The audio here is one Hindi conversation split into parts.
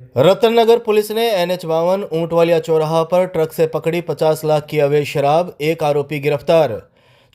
रतननगर पुलिस ने NH 52 ऊंटवालिया चौराहा पर ट्रक से पकड़ी 50 लाख की अवैध शराब, एक आरोपी गिरफ्तार।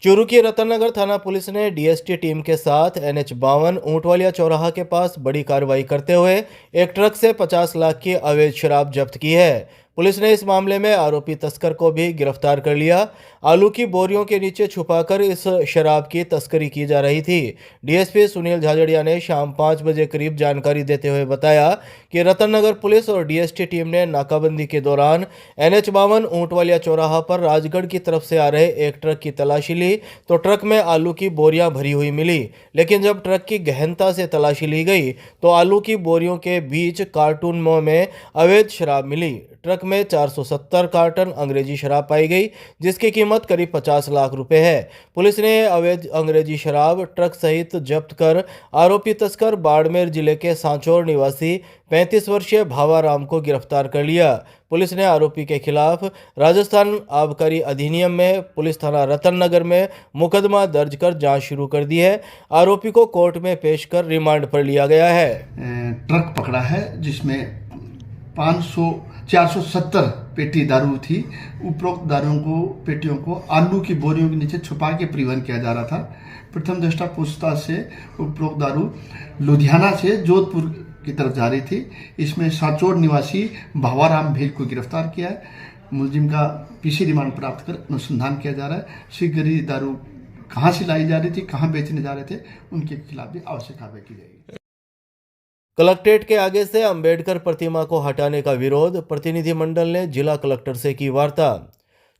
चूरू की रतननगर थाना पुलिस ने DST टीम के साथ NH 52 ऊंटवालिया चौराहा के पास बड़ी कार्रवाई करते हुए एक ट्रक से 50 लाख की अवैध शराब जब्त की है। पुलिस ने इस मामले में आरोपी तस्कर को भी गिरफ्तार कर लिया। आलू की बोरियों के नीचे छुपाकर इस शराब की तस्करी की जा रही थी। DSP सुनील झाझड़िया ने शाम 5 बजे करीब जानकारी देते हुए बताया कि रतननगर पुलिस और DST टीम ने नाकाबंदी के दौरान NH 52 ऊंटवालिया चौराहा पर राजगढ़ की तरफ से आ रहे एक ट्रक की तलाशी ली तो ट्रक में आलू की बोरियां भरी हुई मिली। लेकिन जब ट्रक की गहनता से तलाशी ली गई तो आलू की बोरियों के बीच कार्टूनों में अवैध शराब मिली। ट्रक में 470 कार्टन अंग्रेजी शराब पाई गई, जिसकी कीमत करीब 50 लाख रुपए है। पुलिस ने अवैध अंग्रेजी शराब ट्रक सहित जब्त कर आरोपी तस्कर बाड़मेर जिले के सांचौर निवासी 35 वर्षीय भावाराम को गिरफ्तार कर लिया। पुलिस ने आरोपी के खिलाफ राजस्थान आबकारी अधिनियम में पुलिस थाना रतननगर में मुकदमा दर्ज कर जांच शुरू कर दी है। आरोपी को कोर्ट में पेश कर रिमांड पर लिया गया है। ट्रक पकड़ा है जिसमें 470 पेटी दारू थी। उपरोक्त दारुओं को पेटियों को आलू की बोरियों के नीचे छुपा के परिवहन किया जा रहा था। प्रथम दृष्टा पूछताछ से उपरोक्त दारू लुधियाना से जोधपुर की तरफ जा रही थी। इसमें सांचौर निवासी भावाराम भेल को गिरफ्तार किया है। मुलजिम का PC रिमांड प्राप्त कर अनुसंधान किया जा रहा है। शीघ्र ही दारू कहाँ से लाई जा रही थी, कहाँ बेचने जा रहे थे, उनके खिलाफ भी आवश्यक कार्रवाई की जाएगी। कलेक्ट्रेट के आगे से अंबेडकर प्रतिमा को हटाने का विरोध, प्रतिनिधिमंडल ने जिला कलेक्टर से की वार्ता।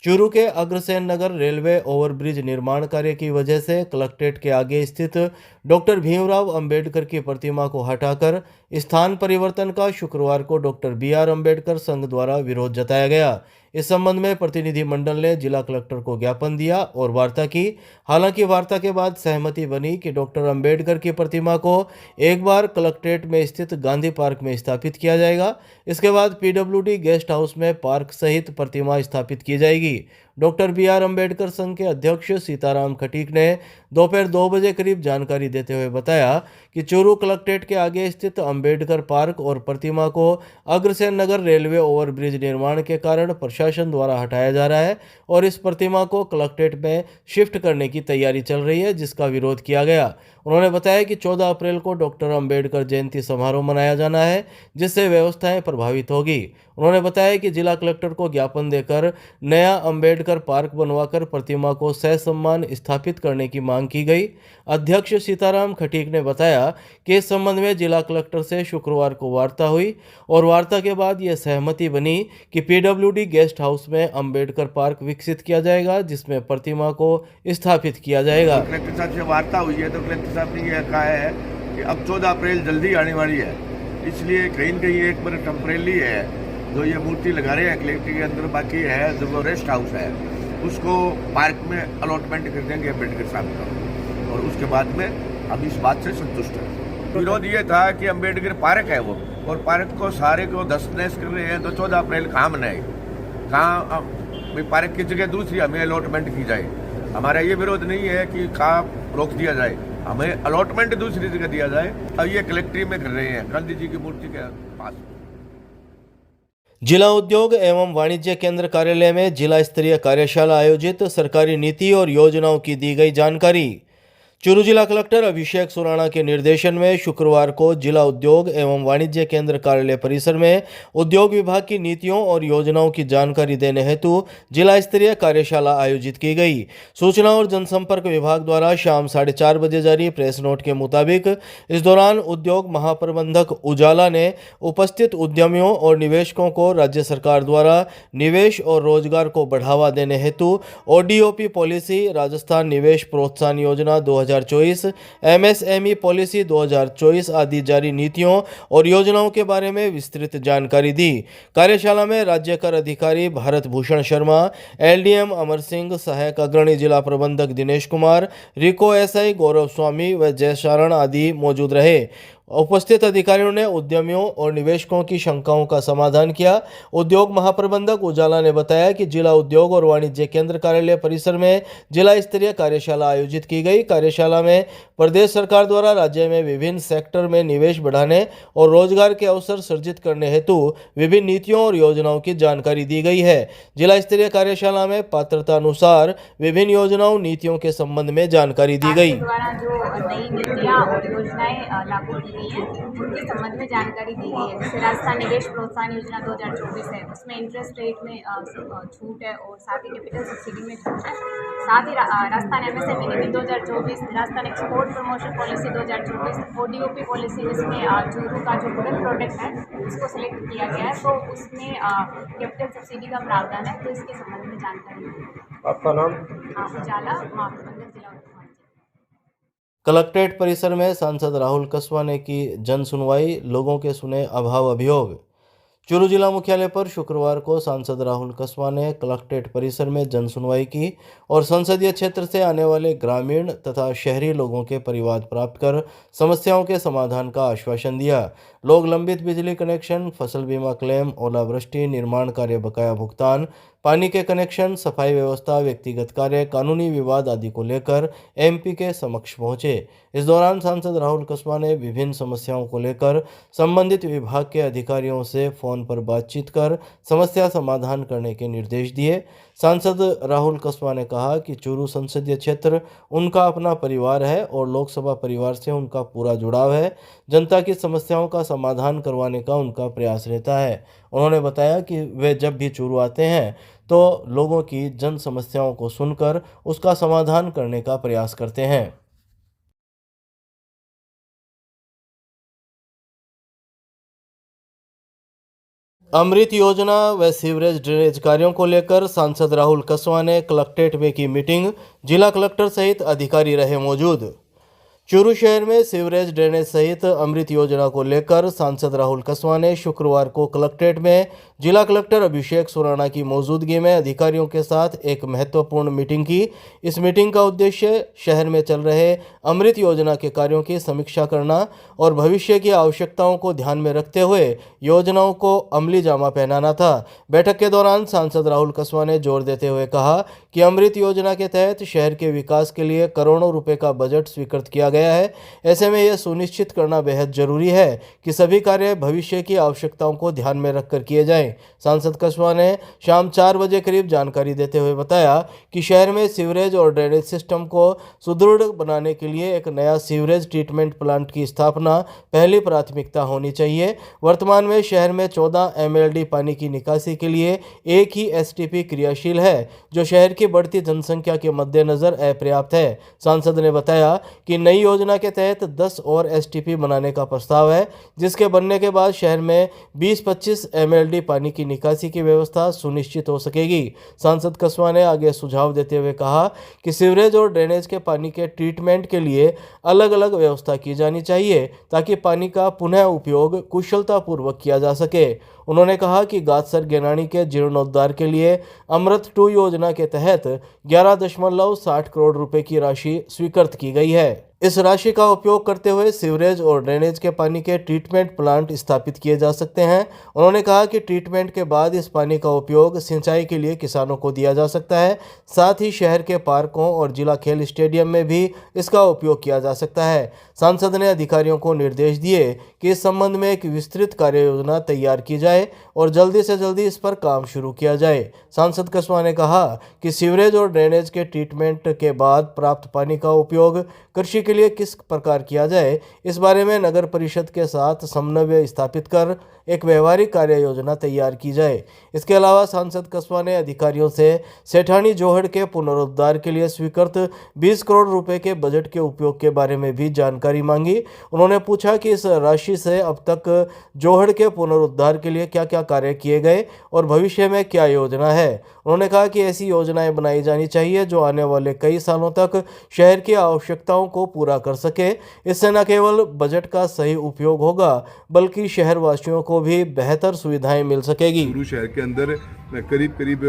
चूरू के अग्रसेन नगर रेलवे ओवरब्रिज निर्माण कार्य की वजह से कलेक्ट्रेट के आगे स्थित डॉक्टर भीमराव अंबेडकर की प्रतिमा को हटाकर स्थान परिवर्तन का शुक्रवार को डॉक्टर BR अंबेडकर संघ द्वारा विरोध जताया गया। इस संबंध में प्रतिनिधिमंडल ने जिला कलेक्टर को ज्ञापन दिया और वार्ता की। हालांकि वार्ता के बाद सहमति बनी कि डॉक्टर अंबेडकर की प्रतिमा को एक बार कलेक्ट्रेट में स्थित गांधी पार्क में स्थापित किया जाएगा। इसके बाद PWD गेस्ट हाउस में पार्क सहित प्रतिमा स्थापित की जाएगी। डॉक्टर BR अंबेडकर संघ के अध्यक्ष सीताराम खटीक ने दोपहर 2 बजे करीब जानकारी देते हुए बताया कि चूरू कलेक्ट्रेट के आगे स्थित अंबेडकर पार्क और प्रतिमा को अग्रसेन नगर रेलवे ओवरब्रिज निर्माण के कारण प्रशासन द्वारा हटाया जा रहा है और इस प्रतिमा को कलेक्ट्रेट में शिफ्ट करने की तैयारी चल रही है, जिसका विरोध किया गया। उन्होंने बताया कि 14 अप्रैल को डॉक्टर अंबेडकर जयंती समारोह मनाया जाना है, जिससे व्यवस्थाएं प्रभावित होगी। उन्होंने बताया कि जिला कलेक्टर को ज्ञापन देकर नया अंबेडकर पार्क बनवाकर प्रतिमा को ससम्मान स्थापित करने की मांग की गई। अध्यक्ष सीताराम खटीक ने बताया कि इस संबंध में जिला कलेक्टर से शुक्रवार को वार्ता हुई और वार्ता के बाद यह सहमति बनी कि PWD गेस्ट हाउस में अंबेडकर पार्क विकसित किया जाएगा, जिसमें प्रतिमा को स्थापित किया जाएगा। कलेक्टर साहब से वार्ता हुई है तो कलेक्टर साहब ने यह कहा है कि अब 14 अप्रैल जल्दी आने वाली है, इसलिए कहीं न कहीं एक बार टेम्परेरी है जो ये मूर्ति लगा रहे हैं कलेक्टर के अंदर, बाकी है जो वो रेस्ट हाउस है उसको पार्क में अलॉटमेंट कर देंगे अम्बेडकर साहब का, और उसके बाद में हम इस बात से संतुष्ट हैं। विरोध ये था कि अम्बेडकर पार्क है वो, और पार्क को सारे को धस-नहस कर रहे हैं, तो 14 अप्रैल कहाँ मनाए, कहाँ पार्क की जगह दूसरी हमें अलॉटमेंट की जाए। हमारा ये विरोध नहीं है कि कहाँ रोक दिया जाए, हमें अलॉटमेंट दूसरी जगह दिया जाए। अब ये कलेक्ट्री में कर रहे हैं गांधी जी की मूर्ति के पास। जिला उद्योग एवं वाणिज्य केंद्र कार्यालय में जिला स्तरीय कार्यशाला आयोजित, सरकारी नीति और योजनाओं की दी गई जानकारी। चूरू जिला कलेक्टर अभिषेक सुराणा के निर्देशन में शुक्रवार को जिला उद्योग एवं वाणिज्य केंद्र कार्यालय परिसर में उद्योग विभाग की नीतियों और योजनाओं की जानकारी देने हेतु जिला स्तरीय कार्यशाला आयोजित की गई। सूचना और जनसंपर्क विभाग द्वारा शाम 4:30 बजे जारी प्रेस नोट के मुताबिक इस दौरान उद्योग महाप्रबंधक उजाला ने उपस्थित उद्यमियों और निवेशकों को राज्य सरकार द्वारा निवेश और रोजगार को बढ़ावा देने हेतु ODOP पॉलिसी, राजस्थान निवेश प्रोत्साहन योजना 2024, MSME पॉलिसी 2024 आदि जारी नीतियों और योजनाओं के बारे में विस्तृत जानकारी दी। कार्यशाला में राज्य कर अधिकारी भारत भूषण शर्मा, LDM अमर सिंह, सहायक अग्रणी जिला प्रबंधक दिनेश कुमार, रिको SI गौरव स्वामी व जय शारण आदि मौजूद रहे। उपस्थित अधिकारियों ने उद्यमियों और निवेशकों की शंकाओं का समाधान किया। उद्योग महाप्रबंधक उजाला ने बताया कि जिला उद्योग और वाणिज्य केंद्र कार्यालय परिसर में जिला स्तरीय कार्यशाला आयोजित की गई। कार्यशाला में प्रदेश सरकार द्वारा राज्य में विभिन्न सेक्टर में निवेश बढ़ाने और रोजगार के अवसर सृजित करने हेतु विभिन्न नीतियों और योजनाओं की जानकारी दी गई है। जिला स्तरीय कार्यशाला में पात्रता अनुसार विभिन्न योजनाओं नीतियों के संबंध में जानकारी दी गई। द्वारा जो नई नीतियाँ और योजनाएं लागू की गई हैं उनके संबंध में जानकारी दी गई है। जैसे राजस्थान निवेश प्रोत्साहन योजना 2024 है, उसमें इंटरेस्ट रेट में छूट है और साथ ही कैपिटल सब्सिडी में छूट है। साथ ही राजस्थान एमएसएमई नीति 2024, Rajasthan export promotion policy 2024, ODOP policy जिसमें चूरू का जो वुडन प्रोडक्ट है उसको सिलेक्ट किया गया है, तो उसमें कैपिटल सब्सिडी का प्रावधान है, तो इसके संबंध में जानकारी दी। आपका नाम? उजाला, महाप्रबंधक जिला उद्योग। कलेक्ट्रेट परिसर में सांसद राहुल कस्वा ने की जन सुनवाई, लोगों के सुने अभाव अभियोग। चूरू जिला मुख्यालय पर शुक्रवार को सांसद राहुल कस्वा ने कलेक्ट्रेट परिसर में जन सुनवाई की और संसदीय क्षेत्र से आने वाले ग्रामीण तथा शहरी लोगों के परिवाद प्राप्त कर समस्याओं के समाधान का आश्वासन दिया। लोग लंबित बिजली कनेक्शन, फसल बीमा क्लेम, ओलावृष्टि, निर्माण कार्य बकाया भुगतान, पानी के कनेक्शन, सफाई व्यवस्था, व्यक्तिगत कार्य, कानूनी विवाद आदि को लेकर एमपी के समक्ष पहुंचे। इस दौरान सांसद राहुल कस्वा ने विभिन्न समस्याओं को लेकर संबंधित विभाग के अधिकारियों से फोन पर बातचीत कर समस्या समाधान करने के निर्देश दिए। सांसद राहुल कस्वा ने कहा कि चूरू संसदीय क्षेत्र उनका अपना परिवार है और लोकसभा परिवार से उनका पूरा जुड़ाव है। जनता की समस्याओं का समाधान करवाने का उनका प्रयास रहता है। उन्होंने बताया कि वे जब भी चूरू आते हैं तो लोगों की जन समस्याओं को सुनकर उसका समाधान करने का प्रयास करते हैं। अमृत योजना व सीवरेज ड्रेनेज कार्यों को लेकर सांसद राहुल कस्वा ने कलेक्ट्रेट में की मीटिंग, जिला कलेक्टर सहित अधिकारी रहे मौजूद। चूरू शहर में सीवरेज ड्रेनेज सहित अमृत योजना को लेकर सांसद राहुल कस्वा ने शुक्रवार को कलेक्ट्रेट में जिला कलेक्टर अभिषेक सुराणा की मौजूदगी में अधिकारियों के साथ एक महत्वपूर्ण मीटिंग की। इस मीटिंग का उद्देश्य शहर में चल रहे अमृत योजना के कार्यों की समीक्षा करना और भविष्य की आवश्यकताओं को ध्यान में रखते हुए योजनाओं को अमली जामा पहनाना था। बैठक के दौरान सांसद राहुल कस्वा ने जोर देते हुए कहा कि अमृत योजना के तहत शहर के विकास के लिए करोड़ों रुपए का बजट स्वीकृत किया गया है। ऐसे में यह सुनिश्चित करना बेहद जरूरी है कि सभी कार्य भविष्य की आवश्यकताओं को ध्यान में रखकर किए जाएं। सांसद कस्वा ने शाम 4 बजे करीब जानकारी देते हुए बताया कि शहर में सीवरेज और ड्रेनेज सिस्टम को सुदृढ़ बनाने के लिए एक नया सीवरेज ट्रीटमेंट प्लांट की स्थापना पहली प्राथमिकता होनी चाहिए। वर्तमान में शहर में 14 MLD पानी की निकासी के लिए एक ही STP क्रियाशील है, जो शहर की बढ़ती जनसंख्या के मद्देनजर अपर्याप्त है। सांसद ने बताया कि नई योजना के तहत 10 और STP बनाने का प्रस्ताव है, जिसके बनने के बाद शहर में 20-25 MLD पानी की निकासी की व्यवस्था सुनिश्चित हो सकेगी। सांसद कस्वा ने आगे सुझाव देते हुए कहा कि सीवरेज और ड्रेनेज के पानी के ट्रीटमेंट के लिए अलग अलग व्यवस्था की जानी चाहिए ताकि पानी का पुनः उपयोग कुशलतापूर्वक किया जा सके। उन्होंने कहा कि गादसर गेनानी के जीर्णोद्धार के लिए अमृत 2 योजना के तहत 11.60 करोड़ रुपए की राशि स्वीकृत की गई है। इस राशि का उपयोग करते हुए सीवरेज और ड्रेनेज के पानी के ट्रीटमेंट प्लांट स्थापित किए जा सकते हैं। उन्होंने कहा कि ट्रीटमेंट के बाद इस पानी का उपयोग सिंचाई के लिए किसानों को दिया जा सकता है। साथ ही शहर के पार्कों और जिला खेल स्टेडियम में भी इसका उपयोग किया जा सकता है। सांसद ने अधिकारियों को निर्देश दिए कि इस संबंध में एक विस्तृत कार्य योजना तैयार की जाए और जल्दी से जल्दी इस पर काम शुरू किया जाए। सांसद कस्वा ने कहा कि सीवरेज और ड्रेनेज के ट्रीटमेंट के बाद प्राप्त पानी का उपयोग कृषि के लिए किस प्रकार किया जाए, इस बारे में नगर परिषद के साथ समन्वय स्थापित कर एक व्यवहारिक कार्य योजना तैयार की जाए। इसके अलावा सांसद कस्वा ने अधिकारियों से सेठानी जोहड़ के पुनरुद्धार के लिए स्वीकृत 20 करोड़ रुपए के बजट के उपयोग के बारे में भी जानकारी मांगी। उन्होंने पूछा कि इस राशि से अब तक जोहड़ के पुनरुद्धार के लिए क्या क्या कार्य किए गए और भविष्य में क्या योजना है। उन्होंने कहा कि ऐसी योजनाएं बनाई जानी चाहिए जो आने वाले कई सालों तक शहर की आवश्यकताओं को पूरा कर सके। इससे न केवल बजट का सही उपयोग होगा बल्कि शहरवासियों को भी बेहतर सुविधाएं मिल सकेगी। चूरू शहर के अंदर करीब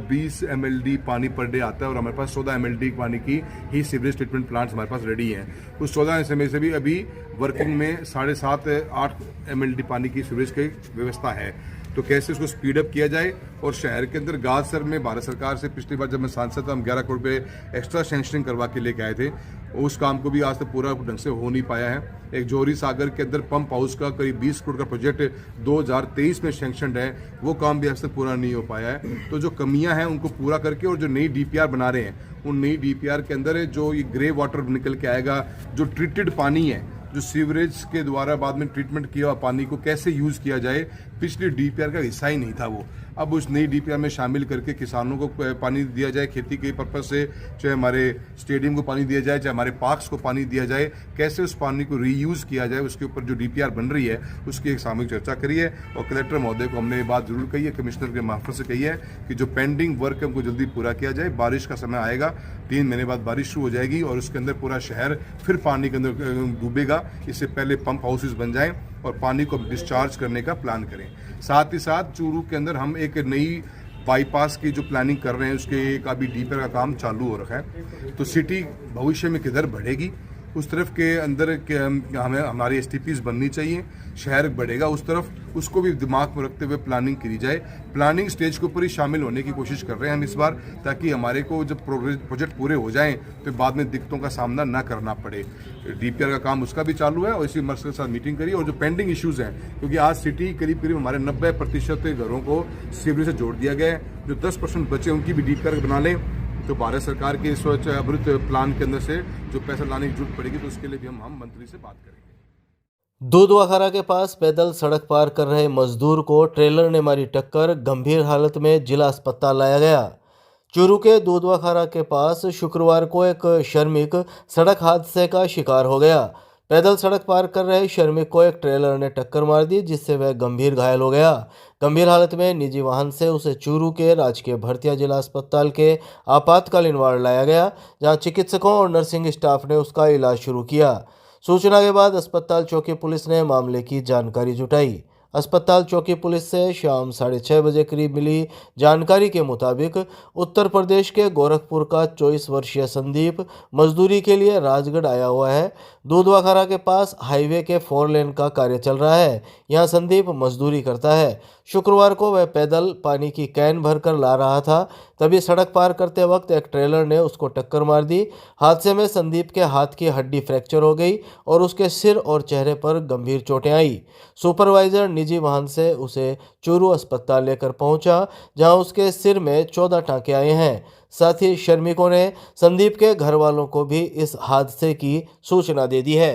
20 MLD पानी पर डे आता है और हमारे पास 14 MLD पानी की ही सीवरेज ट्रीटमेंट प्लांट्स हमारे पास रेडी हैं। उस 14 में से भी अभी वर्किंग में 7.5-8 MLD पानी की सीवरेज की व्यवस्था है। तो कैसे उसको स्पीड अप किया जाए और शहर के अंदर गाजसर में भारत सरकार से पिछली बार जब मैं सांसद था हम 11 करोड़ रुपये एक्स्ट्रा सेंक्शनिंग करवा के लेके आए थे। उस काम को भी आज तक पूरा ढंग से हो नहीं पाया है। एक जोहरी सागर के अंदर पंप हाउस का करीब 20 करोड़ का प्रोजेक्ट 2023 में सेंक्शनड है, वो काम भी आज तक पूरा नहीं हो पाया है। तो जो कमियां हैं उनको पूरा करके और जो नई DPR बना रहे हैं उन नई DPR के अंदर जो ये ग्रे वाटर निकल के आएगा, जो ट्रीटेड पानी है, जो सीवरेज के द्वारा बाद में ट्रीटमेंट किया हुआ पानी को कैसे यूज़ किया जाए, पिछली DPR का हिस्सा ही नहीं था वो। अब उस नई DPR में शामिल करके किसानों को पानी दिया जाए खेती के पर्पज़ से, चाहे हमारे स्टेडियम को पानी दिया जाए, चाहे हमारे पार्क्स को पानी दिया जाए, कैसे उस पानी को रीयूज़ किया जाए, उसके ऊपर जो DPR बन रही है उसकी एक सामूहिक चर्चा करी है। और कलेक्टर महोदय को हमने ये बात जरूर कही है, कमिश्नर के मार्फत से कही है कि जो पेंडिंग वर्क है उनको जल्दी पूरा किया जाए। बारिश का समय आएगा, 3 महीने बाद बारिश शुरू हो जाएगी और उसके अंदर पूरा शहर फिर पानी के अंदर डूबेगा। इससे पहले पंप हाउसेज बन जाएं और पानी को डिस्चार्ज करने का प्लान करें। साथ ही साथ चूरू के अंदर हम एक नई बाईपास की जो प्लानिंग कर रहे हैं उसके एक अभी DPR का काम चालू हो रखा है। तो सिटी भविष्य में किधर बढ़ेगी उस तरफ के अंदर के हमें हमारी STPs बननी चाहिए, शहर बढ़ेगा उस तरफ, उसको भी दिमाग में रखते हुए प्लानिंग करी जाए। प्लानिंग स्टेज के ऊपर ही शामिल होने की कोशिश कर रहे हैं हम इस बार, ताकि हमारे को जब प्रोजेक्ट पूरे हो जाएं तो बाद में दिक्कतों का सामना ना करना पड़े। DPR का काम उसका भी चालू है और इसी मकसद के साथ मीटिंग करी। और जो पेंडिंग इश्यूज़ हैं, क्योंकि आज सिटी करीब हमारे 90% घरों को सीवरेज से जोड़ दिया गया है, जो 10% बचे उनकी भी DPR बना लें तो भारत सरकार के स्वच्छ अमृत प्लान के अंदर से जो पैसा लाने की जरूरत पड़ेगी तो उसके लिए भी हम मंत्री से बात करेंगे। दूधवाखारा के पास पैदल सड़क पार कर रहे मजदूर को ट्रेलर ने मारी टक्कर, गंभीर हालत में जिला अस्पताल लाया गया। चूरू के दूधवाखारा के पास शुक्रवार को एक श्रमिक सड़क हादसे का शिकार हो गया। पैदल सड़क पार कर रहे श्रमिक को एक ट्रेलर ने टक्कर मार दी, जिससे वह गंभीर घायल हो गया। गंभीर हालत में निजी वाहन से उसे चूरू के राजकीय भरतिया जिला अस्पताल के आपातकालीन वार्ड लाया गया, जहां चिकित्सकों और नर्सिंग स्टाफ ने उसका इलाज शुरू किया। सूचना के बाद अस्पताल चौकी पुलिस ने मामले की जानकारी जुटाई। अस्पताल चौकी पुलिस से शाम 6:30 बजे करीब मिली जानकारी के मुताबिक उत्तर प्रदेश के गोरखपुर का 24 वर्षीय संदीप मजदूरी के लिए राजगढ़ आया हुआ है। दूधवाखारा के पास हाईवे के 4 लेन का कार्य चल रहा है, यहाँ संदीप मजदूरी करता है। शुक्रवार को वह पैदल पानी की कैन भरकर ला रहा था, तभी सड़क पार करते वक्त एक ट्रेलर ने उसको टक्कर मार दी। हादसे में संदीप के हाथ की हड्डी फ्रैक्चर हो गई और उसके सिर और चेहरे पर गंभीर चोटें आई। सुपरवाइजर निजी वाहन से उसे चूरू अस्पताल लेकर पहुंचा, जहां उसके सिर में 14 टांके आए हैं। साथ ही श्रमिकों ने संदीप के घर वालों को भी इस हादसे की सूचना दे दी है।